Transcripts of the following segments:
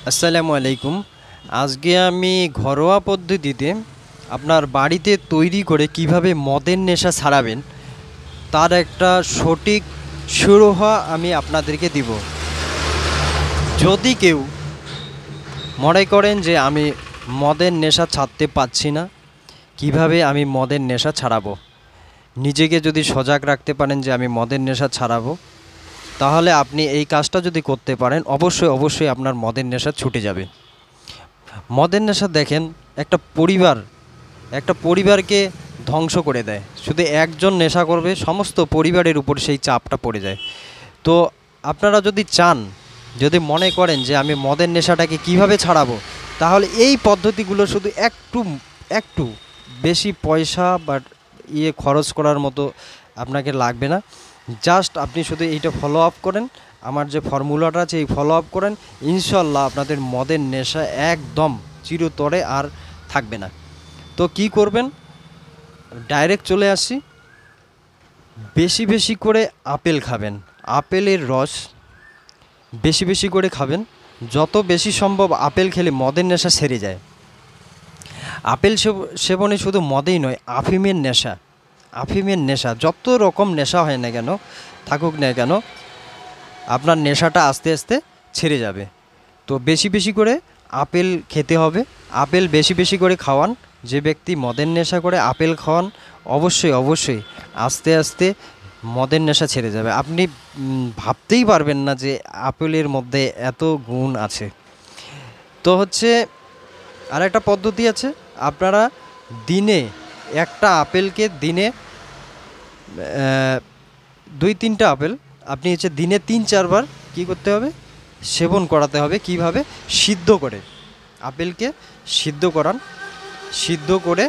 আসসালামু আলাইকুম। আজকে আমি ঘরোয়া পদ্ধতিতে আপনার বাড়িতে তৈরি করে কিভাবে মদের নেশা ছাড়াবেন তার একটা সঠিক সুরাহা আমি আপনাদেরকে দিব। যদি কেউ মনে করেন যে আমি মদের নেশা ছাড়তে পারছি না, কিভাবে আমি মদের নেশা ছাড়াবো, নিজেকে যদি সজাগ রাখতে পারেন যে আমি মদের নেশা ছাড়াবো, তাহলে আপনি এই কাজটা যদি করতে পারেন অবশ্যই আপনার মদের নেশা ছুটে যাবে। মদের নেশা দেখেন একটা পরিবারকে ধ্বংস করে দেয়। শুধু একজন নেশা করবে, সমস্ত পরিবারের উপর সেই চাপটা পড়ে যায়। তো আপনারা যদি চান, যদি মনে করেন যে আমি মদের নেশাটাকে কিভাবে ছাড়াবো, তাহলে এই পদ্ধতিগুলো শুধু একটু বেশি পয়সা বা খরচ করার মতো আপনাকে লাগবে না। জাস্ট আপনি শুধু এইটা ফলো আপ করেন, আমার যে ফর্মুলাটা আছে এই ফলো আপ করেন, ইনশাল্লাহ আপনাদের মদের নেশা একদম চিরতরে আর থাকবে না। তো কি করবেন, ডাইরেক্ট চলে আসি। বেশি বেশি করে আপেল খাবেন, আপেলের রস বেশি বেশি করে খাবেন। যত বেশি সম্ভব আপেল খেলে মদের নেশা সেরে যায়। আপেল সেবনে শুধু মদেই নয়, আফিমের নেশা যত রকম নেশা হয় না কেন, থাকুক না কেন, আপনার নেশাটা আস্তে আস্তে ছেড়ে যাবে। তো বেশি বেশি করে আপেল খেতে হবে। আপেল বেশি বেশি করে খাওয়ান। যে ব্যক্তি মদের নেশা করে আপেল খাওয়ান, অবশ্যই আস্তে আস্তে মদের নেশা ছেড়ে যাবে। আপনি ভাবতেই পারবেন না যে আপেলের মধ্যে এত গুণ আছে। তো আর একটা পদ্ধতি আছে, আপনারা দিনে একটা আপেলকে দিনে 2-3টা আপেল আপনি দিনে 3-4 বার কী করতে হবে, সেবন করাতে হবে। কিভাবে? সিদ্ধ করে আপেলকে সিদ্ধ করান। সিদ্ধ করে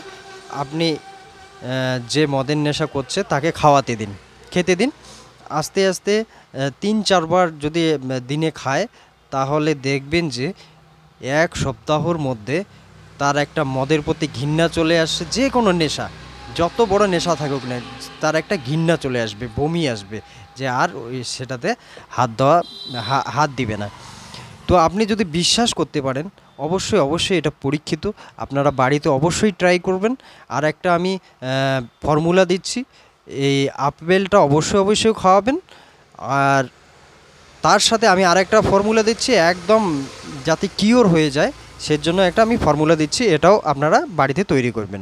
আপনি যে মদের নেশা করছে তাকে খেতে দিন। আস্তে আস্তে 3-4 বার যদি দিনে খায়, তাহলে দেখবেন যে 1 সপ্তাহর মধ্যে তার একটা মদের প্রতি ঘৃণা চলে আসছে। যে কোনো নেশা, যত বড় নেশা থাকুক না, তার একটা ঘৃণা চলে আসবে, বমি আসবে, যে আর সেটাতে হাত দিবে না। তো আপনি যদি বিশ্বাস করতে পারেন, অবশ্যই এটা পরীক্ষিত, আপনারা বাড়িতে অবশ্যই ট্রাই করবেন। আর একটা আমি ফর্মুলা দিচ্ছি, এই আপেলটা অবশ্যই খাওয়াবেন। আর তার সাথে আমি আরেকটা ফর্মুলা দিচ্ছি, একদম যাতে কিওর হয়ে যায় সেজন্য একটা আমি ফর্মুলা দিচ্ছি, এটাও আপনারা বাড়িতে তৈরি করবেন।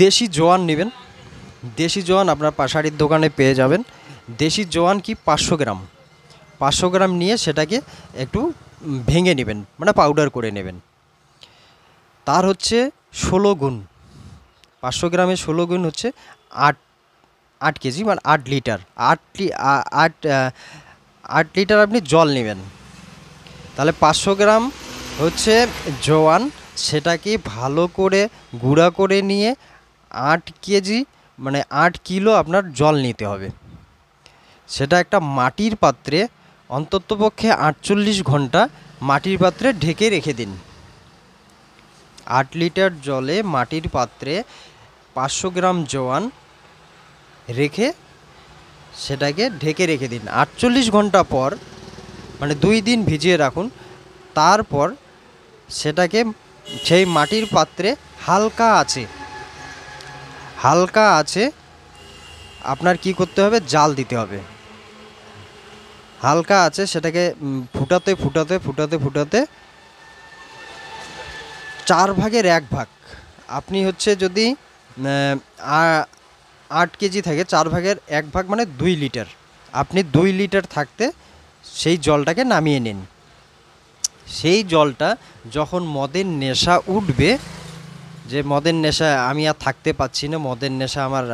দেশি জোয়ান নেবেন। দেশি জোয়ান আপনার পাশারির দোকানে পেয়ে যাবেন। দেশি জোয়ান কি 500 গ্রাম নিয়ে সেটাকে একটু ভেঙে নেবেন, মানে পাউডার করে নেবেন। তার 16 গুণ, 500 গ্রামে 16 গুণ 8 কেজি, মানে 8 লিটার। 8 লিটার আপনি জল নেবেন। তাহলে 500 গ্রাম জোয়ান, সেটাকে ভালো করে গুঁড়া করে নিয়ে 8 কেজি, মানে 8 কিলো আপনার জল নিতে হবে। সেটা একটা মাটির পাত্রে অন্ততপক্ষে 48 ঘন্টা মাটির পাত্রে ঢেকে রেখে দিন। 8 লিটার জলে মাটির পাত্রে 500 গ্রাম জোয়ান রেখে সেটাকে ঢেকে রেখে দিন। 48 ঘন্টা পর, মানে 2 দিন ভিজিয়ে রাখুন। তারপর সেটাকে সেই মাটির পাত্রে হালকা আছে আপনার কি করতে হবে, জাল দিতে হবে। হালকা আছে সেটাকে ফুটাতে 4/1 আপনি যদি 8 কেজি থাকে, 4/1 মানে 2 লিটার। আপনি 2 লিটার থাকতে সেই জলটাকে নামিয়ে নিন। সেই জলটা যখন মদের নেশা উঠবে, যে মদের নেশা আমি আর থাকতে পারছি না, মদের নেশা আমার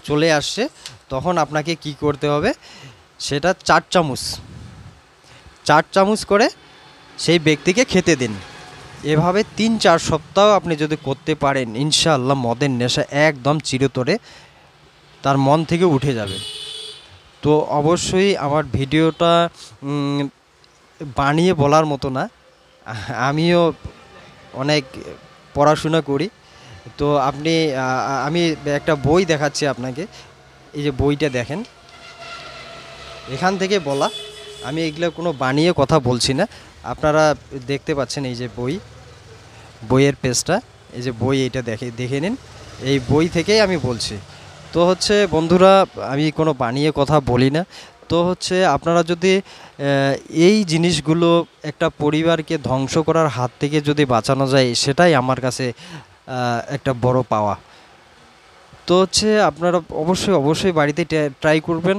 চলে আসছে, তখন আপনাকে কি করতে হবে, সেটা 4 চামচ করে সেই ব্যক্তিকে খেতে দিন। এভাবে 3-4 সপ্তাহ আপনি যদি করতে পারেন, ইনশাআল্লাহ মদের নেশা একদম চিরতরে তার মন থেকে উঠে যাবে। তো অবশ্যই আমার ভিডিওটা বানিয়ে বলার মতো না, আমিও অনেক পড়াশোনা করি। তো আমি একটা বই দেখাচ্ছি আপনাকে। এই যে বইটা দেখেন, এখান থেকে বলা আমি এগুলো কোনো বানিয়ে কথা বলছি না। আপনারা দেখতে পাচ্ছেন এই যে বইয়ের পেজটা, এই যে বই, এইটা দেখে নিন, এই বই থেকেই আমি বলছি। তো হচ্ছে বন্ধুরা, আমি কোনো বানিয়ে কথা বলি না। তো হচ্ছে আপনারা যদি এই জিনিসগুলো একটা পরিবারকে ধ্বংস করার হাত থেকে যদি বাঁচানো যায়, সেটাই আমার কাছে একটা বড় পাওয়া। তো হচ্ছে আপনারা অবশ্যই অবশ্যই বাড়িতে ট্রাই করবেন।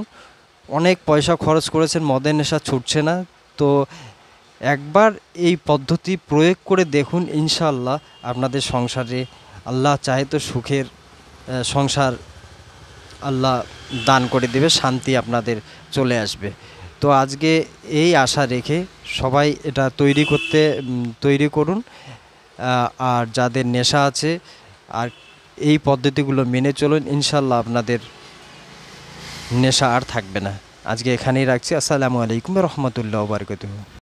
অনেক পয়সা খরচ করেছেন, মদের নেশা ছুটছে না। তো একবার এই পদ্ধতি প্রয়োগ করে দেখুন, ইনশাআল্লাহ আপনাদের সংসারে আল্লাহ চাহে তো সুখের সংসার আল্লাহ দান করে দেবে, শান্তি আপনাদের চলে আসবে। তো আজকে এই আশা রেখে সবাই এটা তৈরি করুন। আর যাদের নেশা আছে আর এই পদ্ধতিগুলো মেনে চলুন, ইনশাআল্লাহ আপনাদের নেশা আর থাকবে না। আজকে এখানেই রাখছি। আসসালামু আলাইকুম রহমতুল্লাহ বারকাতুহু।